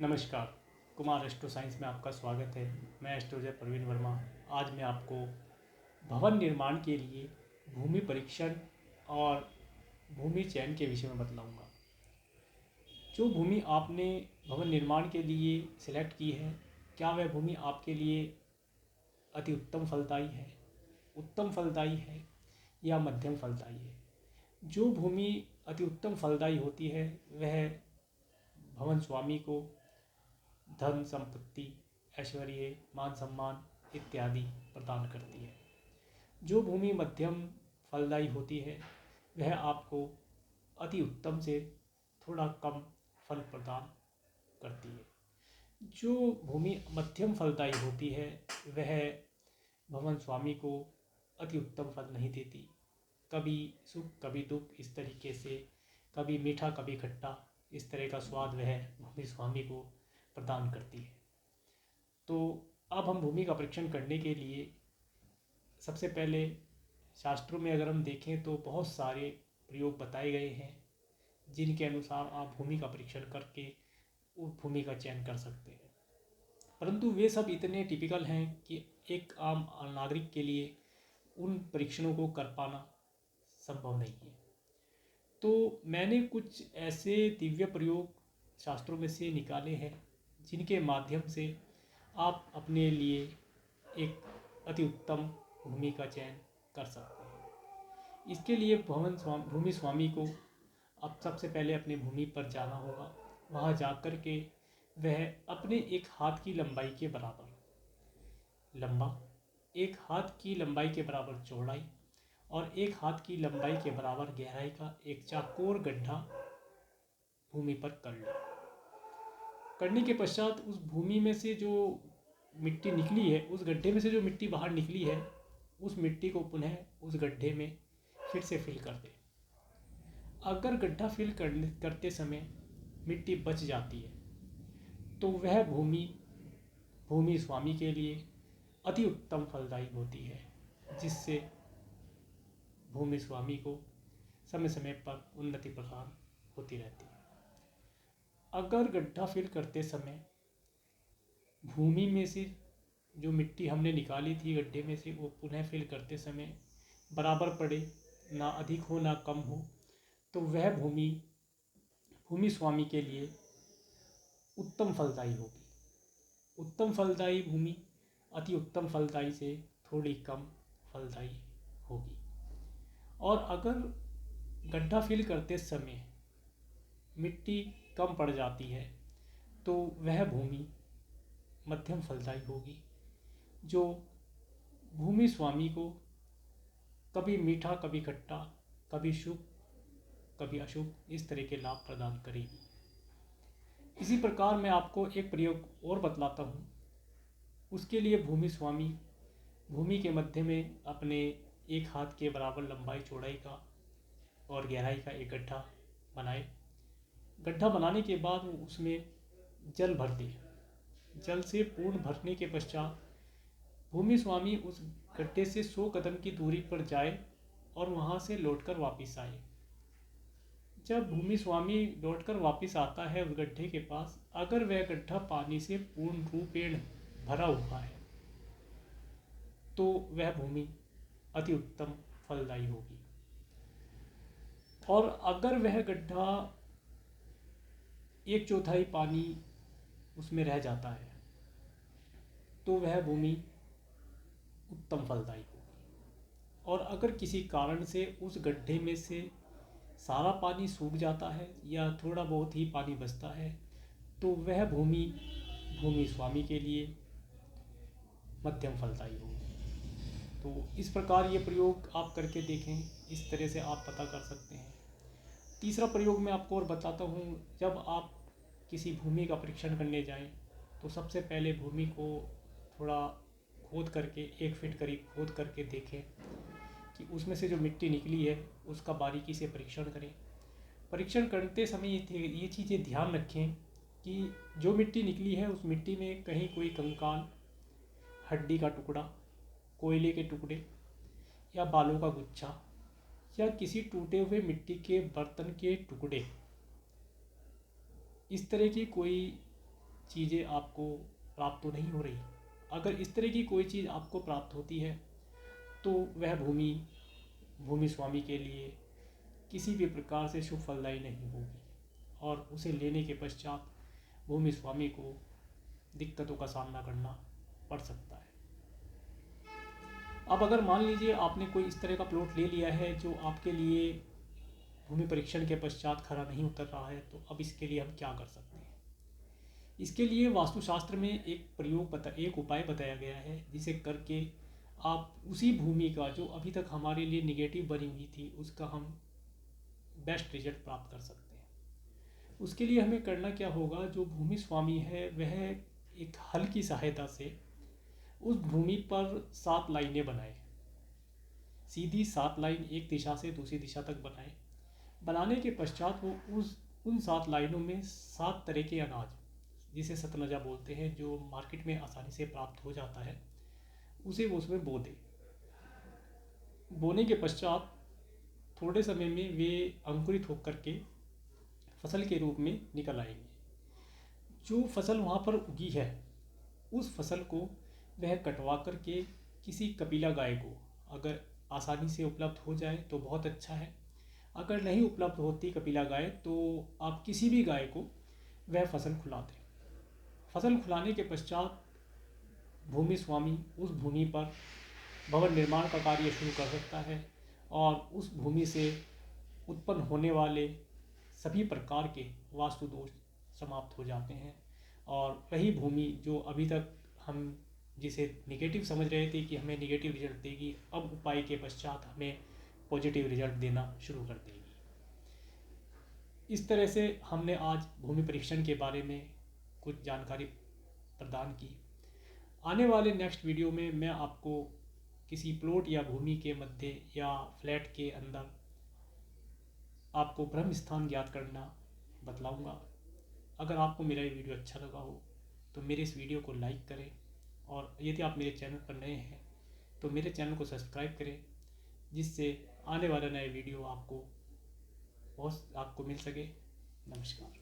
नमस्कार। Kumar astro science में आपका स्वागत है। मैं एस्ट्रोलॉजर प्रवीण वर्मा। आज मैं आपको भवन निर्माण के लिए भूमि परीक्षण और भूमि चयन के विषय में बतलाऊंगा। जो भूमि आपने भवन निर्माण के लिए सिलेक्ट की है, क्या वह भूमि आपके लिए अति उत्तम फलदायी है या मध्यम फलदायी है। जो भूमि अति उत्तम फलदायी होती है वह भवन स्वामी को धन संपत्ति, ऐश्वर्य, मान सम्मान इत्यादि प्रदान करती है। जो भूमि मध्यम फलदायी होती है वह आपको अति उत्तम से थोड़ा कम फल प्रदान करती है। जो भूमि मध्यम फलदायी होती है वह भवन स्वामी को अति उत्तम फल नहीं देती। कभी सुख कभी दुख, इस तरीके से कभी मीठा कभी खट्टा, इस तरह का स्वाद वह भूमि स्वामी को प्रदान करती है। तो अब हम भूमि का परीक्षण करने के लिए सबसे पहले शास्त्रों में अगर हम देखें तो बहुत सारे प्रयोग बताए गए हैं जिनके अनुसार आप भूमि का परीक्षण करके उस भूमि का चयन कर सकते हैं। परंतु वे सब इतने टिपिकल हैं कि एक आम नागरिक के लिए उन परीक्षणों को कर पाना संभव नहीं है। तो मैंने कुछ ऐसे दिव्य प्रयोग शास्त्रों में से निकाले हैं जिनके माध्यम से आप अपने लिए एक अति उत्तम भूमि का चयन कर सकते हैं। इसके लिए भूमि स्वामी को अब सबसे पहले अपनी भूमि पर जाना होगा। वहाँ जाकर के वह अपने एक हाथ की लंबाई के बराबर लंबा, एक हाथ की लंबाई के बराबर चौड़ाई और एक हाथ की लंबाई के बराबर गहराई का एक चौकोर गड्ढा भूमि पर कर ले। करने के पश्चात उस भूमि में से जो मिट्टी निकली है, उस गड्ढे में से जो मिट्टी बाहर निकली है, उस मिट्टी को पुनः उस गड्ढे में फिर से फिल कर दे। अगर गड्ढा फिल करते समय मिट्टी बच जाती है तो वह भूमि स्वामी के लिए अति उत्तम फलदायी होती है, जिससे भूमि स्वामी को समय समय पर उन्नति प्रदान होती रहती है। अगर गड्ढा फिल करते समय भूमि में से जो मिट्टी हमने निकाली थी गड्ढे में से, वो पुनः फिल करते समय बराबर पड़े, ना अधिक हो ना कम हो, तो वह भूमि स्वामी के लिए उत्तम फलदायी होगी। उत्तम फलदायी भूमि अति उत्तम फलदायी से थोड़ी कम फलदायी होगी। और अगर गड्ढा फिल करते समय मिट्टी कम पड़ जाती है तो वह भूमि मध्यम फलदायी होगी, जो भूमि स्वामी को कभी मीठा कभी खट्टा, कभी शुभ कभी अशुभ, इस तरह के लाभ प्रदान करेगी। इसी प्रकार मैं आपको एक प्रयोग और बतलाता हूँ। उसके लिए भूमि स्वामी भूमि के मध्य में अपने एक हाथ के बराबर लंबाई चौड़ाई का और गहराई का एक गड्ढा बनाए। गड्ढा बनाने के बाद वो उसमें जल भर दे। जल से पूर्ण भरने के पश्चात भूमि स्वामी उस गड्ढे से 100 कदम की दूरी पर जाए और वहाँ से लौटकर वापस आए। जब भूमि स्वामी लौटकर वापस आता है उस गड्ढे के पास, अगर वह गड्ढा पानी से पूर्ण रूपेण भरा हुआ है तो वह भूमि अति उत्तम फलदायी होगी। और अगर वह गड्ढा 1/4 पानी उसमें रह जाता है तो वह भूमि उत्तम फलदायी होगी। और अगर किसी कारण से उस गड्ढे में से सारा पानी सूख जाता है या थोड़ा बहुत ही पानी बचता है तो वह भूमि स्वामी के लिए मध्यम फलदायी होगी। तो इस प्रकार ये प्रयोग आप करके देखें, इस तरह से आप पता कर सकते हैं। तीसरा प्रयोग मैं आपको और बताता हूँ। जब आप किसी भूमि का परीक्षण करने जाएं तो सबसे पहले भूमि को थोड़ा खोद करके 1 फीट करीब खोद करके देखें कि उसमें से जो मिट्टी निकली है उसका बारीकी से परीक्षण करें। परीक्षण करते समय ये चीज़ें ध्यान रखें कि जो मिट्टी निकली है उस मिट्टी में कहीं कोई कंकाल, हड्डी का टुकड़ा, कोयले के टुकड़े या बालों का गुच्छा या किसी टूटे हुए मिट्टी के बर्तन के टुकड़े, इस तरह की कोई चीज़ें आपको प्राप्त तो नहीं हो रही। अगर इस तरह की कोई चीज़ आपको प्राप्त होती है तो वह भूमि स्वामी के लिए किसी भी प्रकार से शुभ फलदायी नहीं होगी और उसे लेने के पश्चात भूमि स्वामी को दिक्कतों का सामना करना पड़ सकता है। अब अगर मान लीजिए आपने कोई इस तरह का प्लॉट ले लिया है जो आपके लिए भूमि परीक्षण के पश्चात खरा नहीं उतर रहा है, तो अब इसके लिए हम क्या कर सकते हैं? इसके लिए वास्तुशास्त्र में एक उपाय बताया गया है जिसे करके आप उसी भूमि का जो अभी तक हमारे लिए निगेटिव बनी हुई थी उसका हम बेस्ट रिजल्ट प्राप्त कर सकते हैं। उसके लिए हमें करना क्या होगा, जो भूमि स्वामी है वह एक हल की सहायता से उस भूमि पर 7 लाइनें बनाए, सीधी 7 लाइन एक दिशा से दूसरी दिशा तक बनाए। बनाने के पश्चात वो उन 7 लाइनों में 7 तरह के अनाज, जिसे सतनजा बोलते हैं, जो मार्केट में आसानी से प्राप्त हो जाता है, उसे वो उसमें बो दे। बोने के पश्चात थोड़े समय में वे अंकुरित होकर के फसल के रूप में निकल आएंगे। जो फसल वहाँ पर उगी है उस फसल को वह कटवा करके किसी कपिला गाय को अगर आसानी से उपलब्ध हो जाए तो बहुत अच्छा है। अगर नहीं उपलब्ध होती कपिला गाय तो आप किसी भी गाय को वह फसल खुला दें। फसल खुलाने के पश्चात भूमि स्वामी उस भूमि पर भवन निर्माण का कार्य शुरू कर सकता है और उस भूमि से उत्पन्न होने वाले सभी प्रकार के वास्तु दोष समाप्त हो जाते हैं और वही भूमि जो अभी तक हम जिसे निगेटिव समझ रहे थे कि हमें निगेटिव रिजल्ट देगी, अब उपाय के पश्चात हमें पॉजिटिव रिजल्ट देना शुरू कर देगी। इस तरह से हमने आज भूमि परीक्षण के बारे में कुछ जानकारी प्रदान की। आने वाले नेक्स्ट वीडियो में मैं आपको किसी प्लॉट या भूमि के मध्य या फ्लैट के अंदर आपको ब्रह्म स्थान ज्ञात करना बतलाऊंगा। अगर आपको मेरा ये वीडियो अच्छा लगा हो तो मेरे इस वीडियो को लाइक करें और यदि आप मेरे चैनल पर नए हैं तो मेरे चैनल को सब्सक्राइब करें, जिससे आने वाला नए वीडियो आपको मिल सके। नमस्कार।